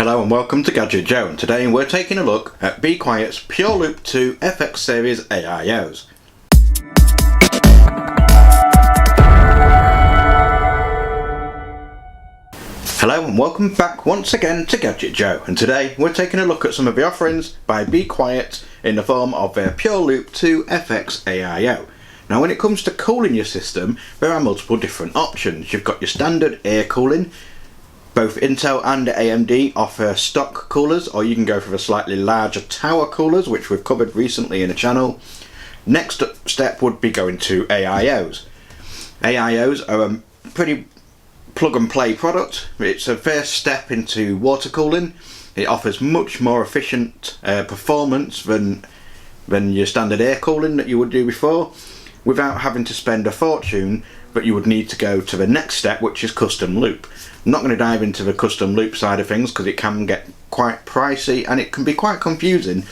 Hello and welcome to Gadget Joe, and today we're taking a look at Be Quiet's Pure Loop 2 FX Series AIOs. Hello and welcome back once again to Gadget Joe, and today we're taking a look at some of the offerings by Be Quiet in the form of their Pure Loop 2 FX AIO. Now when it comes to cooling your system, there are multiple different options. You've got your standard air cooling. Both Intel and AMD offer stock coolers, or you can go for the slightly larger tower coolers, which we've covered recently in the channel. Next step would be going to AIOs. AIOs are a pretty plug and play product. It's a first step into water cooling. It offers much more efficient performance than your standard air cooling that you would do before, without having to spend a fortune. But you would need to go to the next step, which is custom loop. I'm not going to dive into the custom loop side of things because it can get quite pricey and it can be quite confusing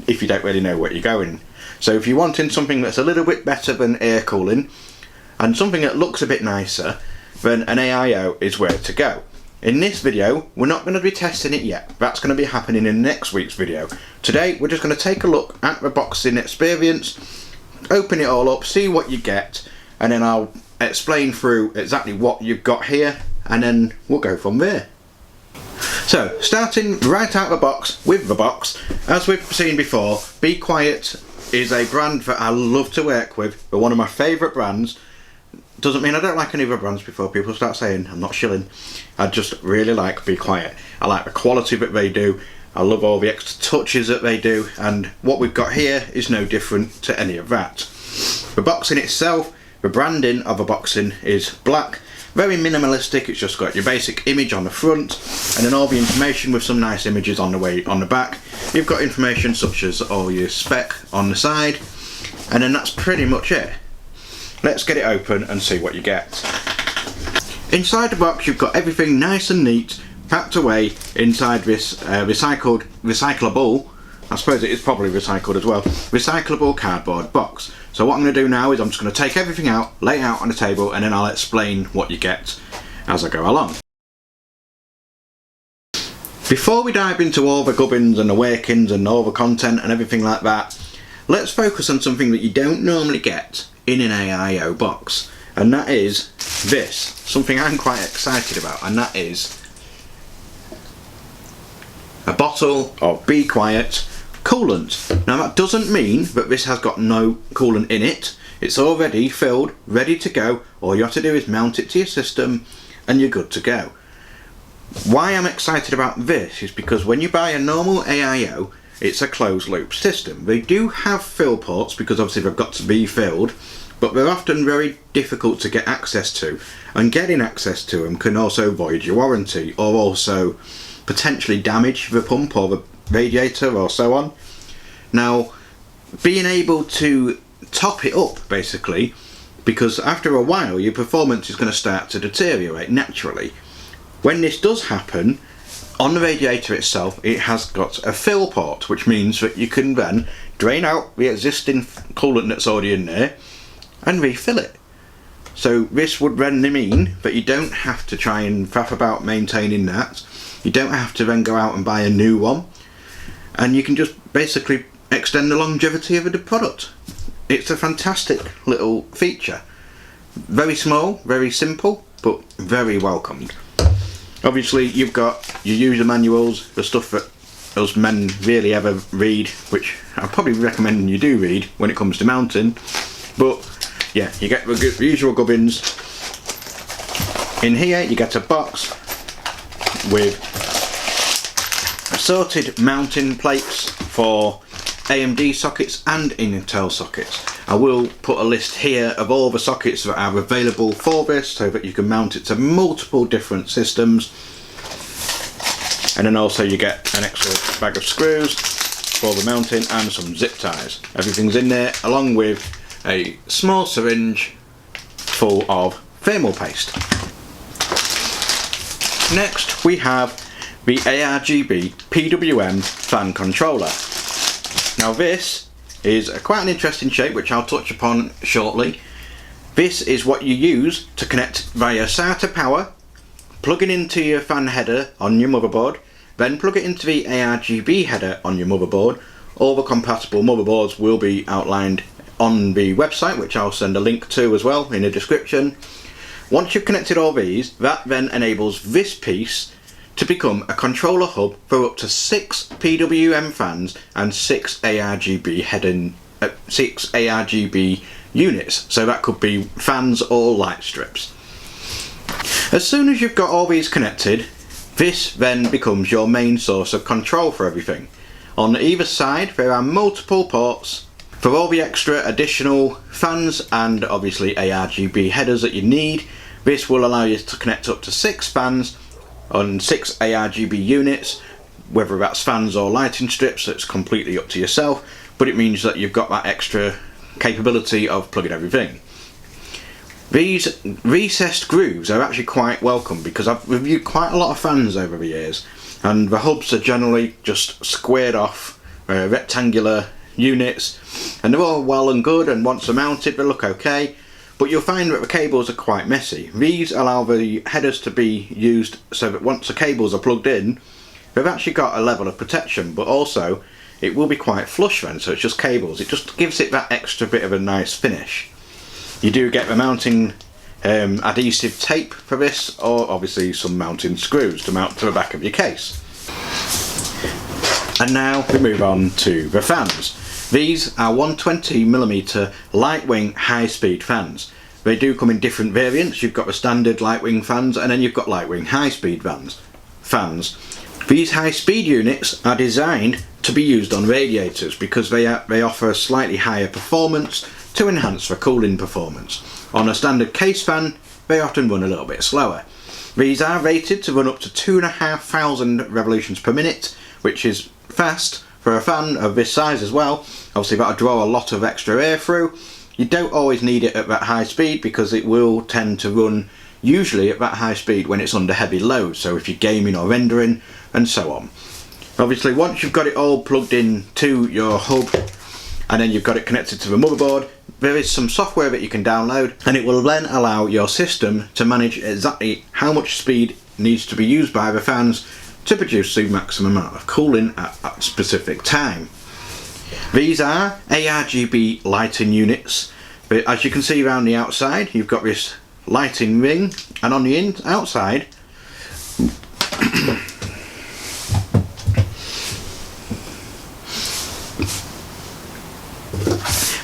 if you don't really know where you're going. So if you're wanting something that's a little bit better than air cooling and something that looks a bit nicer, then an AIO is where to go. In this video we're not going to be testing it yet. That's going to be happening in next week's video. Today we're just going to take a look at the boxing experience, open it all up, see what you get, and then I'll explain through exactly what you've got here, and then we'll go from there. So starting right out of the box with the box, as we've seen before, Be Quiet is a brand that I love to work with. They're one of my favourite brands. Doesn't mean I don't like any other brands before people start saying I'm not shilling. I just really like Be Quiet. I like the quality that they do. I love all the extra touches that they do, and what we've got here is no different to any of that. The box in itself, the branding of a boxing is black, very minimalistic. It's just got your basic image on the front and then all the information with some nice images on the back. You've got information such as all your spec on the side, and then that's pretty much it. Let's get it open and see what you get. Inside the box you've got everything nice and neat packed away inside this recyclable, I suppose it is probably recycled as well, recyclable cardboard box. So what I'm going to do now is I'm just going to take everything out, lay it out on the table, and then I'll explain what you get as I go along. Before we dive into all the gubbins and the workings and all the content and everything like that, let's focus on something that you don't normally get in an AIO box, and that is this, something I'm quite excited about, and that is a bottle of Be Quiet coolant. Now that doesn't mean that this has got no coolant in it. It's already filled, ready to go. All you have to do is mount it to your system and you're good to go. Why I'm excited about this is because when you buy a normal AIO, it's a closed loop system. They do have fill ports because obviously they've got to be filled, but they're often very difficult to get access to, and getting access to them can also void your warranty or also potentially damage the pump or the radiator or so on. Now being able to top it up basically, because after a while your performance is going to start to deteriorate naturally. When this does happen, on the radiator itself it has got a fill port, which means that you can then drain out the existing coolant that's already in there and refill it. So this would then mean that you don't have to try and faff about maintaining that. You don't have to then go out and buy a new one, and you can just basically extend the longevity of the product. It's a fantastic little feature. Very small, very simple, but very welcomed. Obviously you've got your user manuals, the stuff that us men really ever read, which I probably recommend you do read when it comes to mounting, but yeah, you get the usual gubbins. In here you get a box with assorted mounting plates for AMD sockets and Intel sockets. I will put a list here of all the sockets that are available for this so that you can mount it to multiple different systems. And then also you get an extra bag of screws for the mounting and some zip ties. Everything's in there, along with a small syringe full of thermal paste. Next we have the ARGB PWM fan controller. Now this is quite an interesting shape, which I'll touch upon shortly. This is what you use to connect via SATA power, plugging into your fan header on your motherboard, then plug it into the ARGB header on your motherboard. All the compatible motherboards will be outlined on the website, which I'll send a link to as well in the description. Once you've connected all these, that then enables this piece to become a controller hub for up to 6 PWM fans and 6 ARGB units. So that could be fans or light strips. As soon as you've got all these connected, this then becomes your main source of control for everything. On either side there are multiple ports for all the extra additional fans and obviously ARGB headers that you need. This will allow you to connect up to 6 fans on 6 ARGB units, whether that's fans or lighting strips, it's completely up to yourself, but it means that you've got that extra capability of plugging everything. These recessed grooves are actually quite welcome because I've reviewed quite a lot of fans over the years, and the hubs are generally just squared off rectangular units, and they're all well and good, and once they're mounted they look okay, but you'll find that the cables are quite messy. These allow the headers to be used so that once the cables are plugged in, they've actually got a level of protection, but also it will be quite flush then, so it's just cables. It just gives it that extra bit of a nice finish. You do get the mounting adhesive tape for this, or obviously some mounting screws to mount to the back of your case. And now we move on to the fans. These are 120mm Lightwing high-speed fans. They do come in different variants. You've got the standard Lightwing fans, and then you've got Lightwing high-speed fans. These high-speed units are designed to be used on radiators because they offer a slightly higher performance to enhance the cooling performance. On a standard case fan, they often run a little bit slower. These are rated to run up to 2,500 revolutions per minute, which is fast for a fan of this size as well. Obviously that'll draw a lot of extra air through. You don't always need it at that high speed because it will tend to run usually at that high speed when it's under heavy load, so if you're gaming or rendering and so on. Obviously once you've got it all plugged in to your hub and then you've got it connected to the motherboard, there is some software that you can download, and it will then allow your system to manage exactly how much speed needs to be used by the fans to produce the maximum amount of cooling at a specific time. These are ARGB lighting units, but as you can see around the outside you've got this lighting ring, and on the outside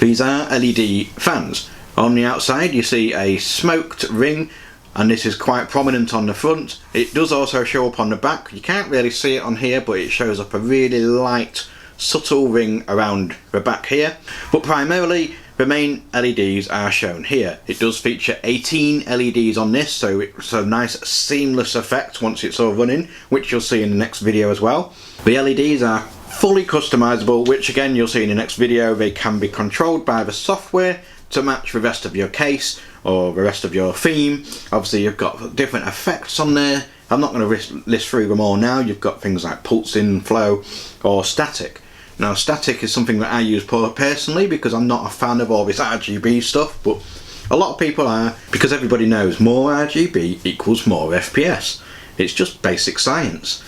these are LED fans. On the outside you see a smoked ring, and this is quite prominent on the front. It does also show up on the back. You can't really see it on here, but it shows up a really light, subtle ring around the back here. But primarily the main LEDs are shown here. It does feature 18 LEDs on this, so it's a nice seamless effect once it's all running, which you'll see in the next video as well. The LEDs are fully customizable, which again you'll see in the next video. They can be controlled by the software to match the rest of your case or the rest of your theme. Obviously you've got different effects on there. I'm not going to list through them all now. You've got things like pulsing, flow or static. Now static is something that I use personally because I'm not a fan of all this RGB stuff, but a lot of people are, because everybody knows more RGB equals more FPS. It's just basic science.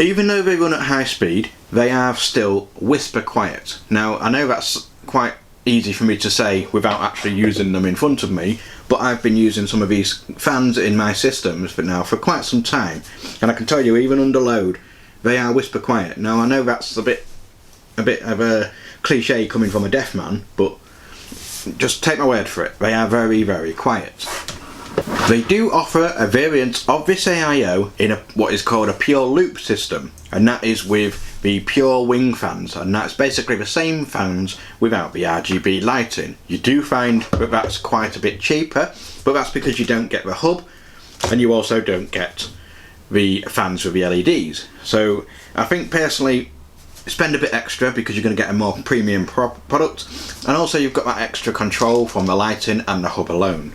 Even though they run at high speed, they are still whisper quiet. Now I know that's quite easy for me to say without actually using them in front of me, but I've been using some of these fans in my systems for quite some time, and I can tell you even under load they are whisper quiet. Now I know that's a bit of a cliche coming from a deaf man, but just take my word for it, they are very, very quiet. They do offer a variant of this AIO in what is called a pure loop system, and that is with the pure wing fans, and that's basically the same fans without the RGB lighting. You do find that that's quite a bit cheaper, but that's because you don't get the hub and you also don't get the fans with the LEDs. So I think personally spend a bit extra because you're going to get a more premium product, and also you've got that extra control from the lighting and the hub alone.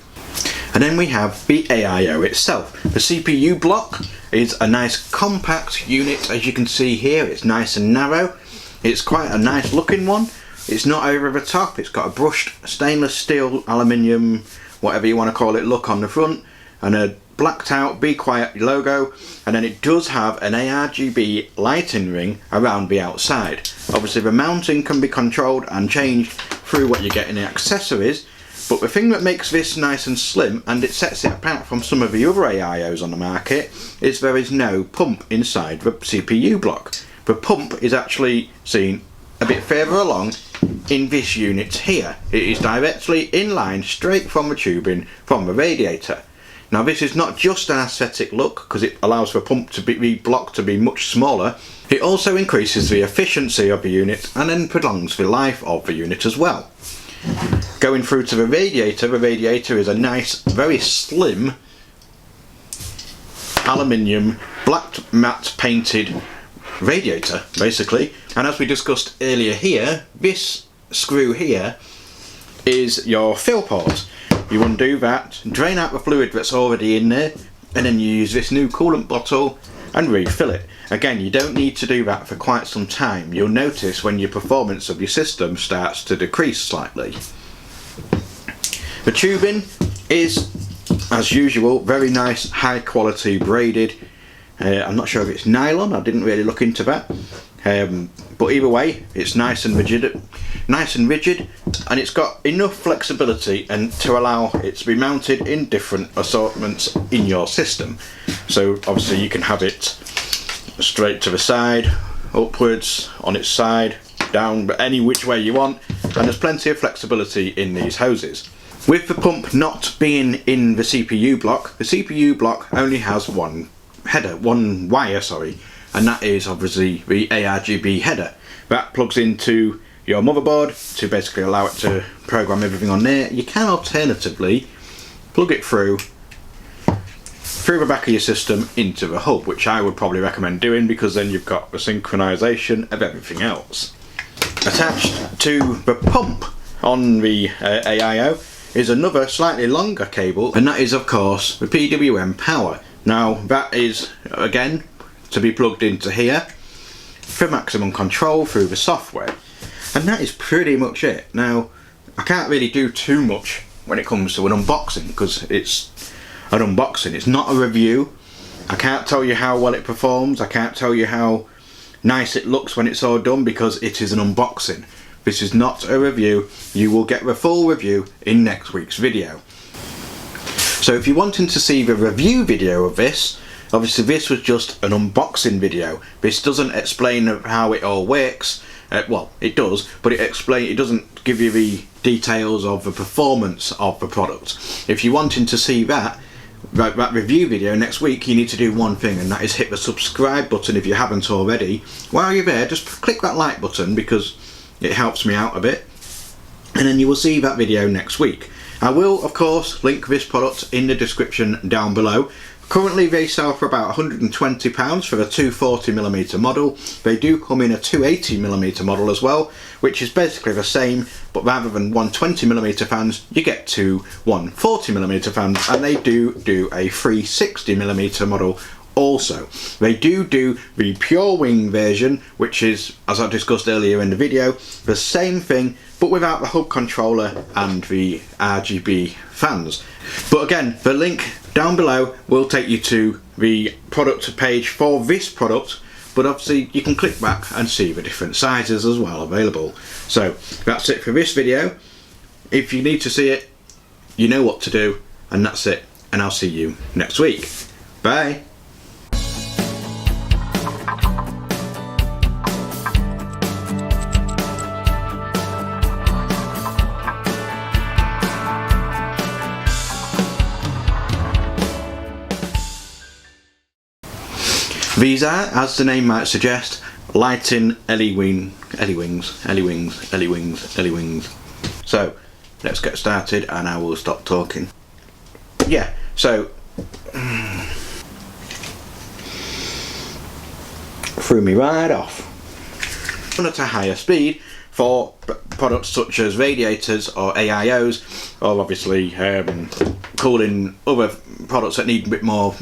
And then we have the AIO itself. The CPU block is a nice compact unit, as you can see here. It's nice and narrow. It's quite a nice looking one. It's not over the top. It's got a brushed stainless steel, aluminium, whatever you want to call it, look on the front, and a blacked out Be Quiet logo, and then it does have an ARGB lighting ring around the outside. Obviously the mounting can be controlled and changed through what you get in the accessories, but the thing that makes this nice and slim, and it sets it apart from some of the other AIOs on the market, is there is no pump inside the CPU block. The pump is actually seen a bit further along in this unit here. It is directly in line straight from the tubing from the radiator. Now this is not just an aesthetic look because it allows the pump to be the block to be much smaller. It also increases the efficiency of the unit and then prolongs the life of the unit as well. Going through to the radiator is a nice, very slim aluminium black matte painted radiator basically, and as we discussed earlier here, this screw here is your fill port. You undo that, drain out the fluid that's already in there, and then you use this new coolant bottle and refill it. Again, you don't need to do that for quite some time. You'll notice when your performance of your system starts to decrease slightly. The tubing is, as usual, very nice high quality braided. I'm not sure if it's nylon, I didn't really look into that, but either way it's nice and rigid, and it's got enough flexibility and to allow it to be mounted in different assortments in your system. So obviously you can have it straight to the side, upwards, on its side, down, but any which way you want, and there's plenty of flexibility in these hoses. With the pump not being in the CPU block only has one wire, and that is obviously the ARGB header. That plugs into your motherboard to basically allow it to program everything on there. You can alternatively plug it through the back of your system into the hub, which I would probably recommend doing because then you've got the synchronization of everything else. Attached to the pump on the AIO is another slightly longer cable, and that is of course the PWM power. Now that is again to be plugged into here for maximum control through the software, and that is pretty much it. Now I can't really do too much when it comes to an unboxing because it's an unboxing, it's not a review. I can't tell you how well it performs, I can't tell you how nice it looks when it's all done because it is an unboxing. This is not a review. You will get the full review in next week's video. So if you're wanting to see the review video of this, obviously this was just an unboxing video. This doesn't explain how it all works. Well, it does, but it doesn't give you the details of the performance of the product. If you're wanting to see that review video next week, you need to do one thing, and that is hit the subscribe button if you haven't already. While you're there, just click that like button because it helps me out a bit, and then you will see that video next week. I will of course link this product in the description down below. Currently they sell for about £120 for a 240mm model. They do come in a 280mm model as well, which is basically the same, but rather than 120mm fans you get two 140mm fans, and they do a 360mm model also. They do the pure wing version, which is, as I discussed earlier in the video, the same thing but without the hub controller and the RGB fans. But again, the link down below will take you to the product page for this product, but obviously you can click back and see the different sizes as well available. So that's it for this video. If you need to see it, you know what to do, and that's it, and I'll see you next week. Bye. These are, as the name might suggest, lighting ellie wings. So let's get started and I will stop talking. Yeah, so threw me right off. At a higher speed for products such as radiators or AIOs, or obviously cooling other products that need a bit more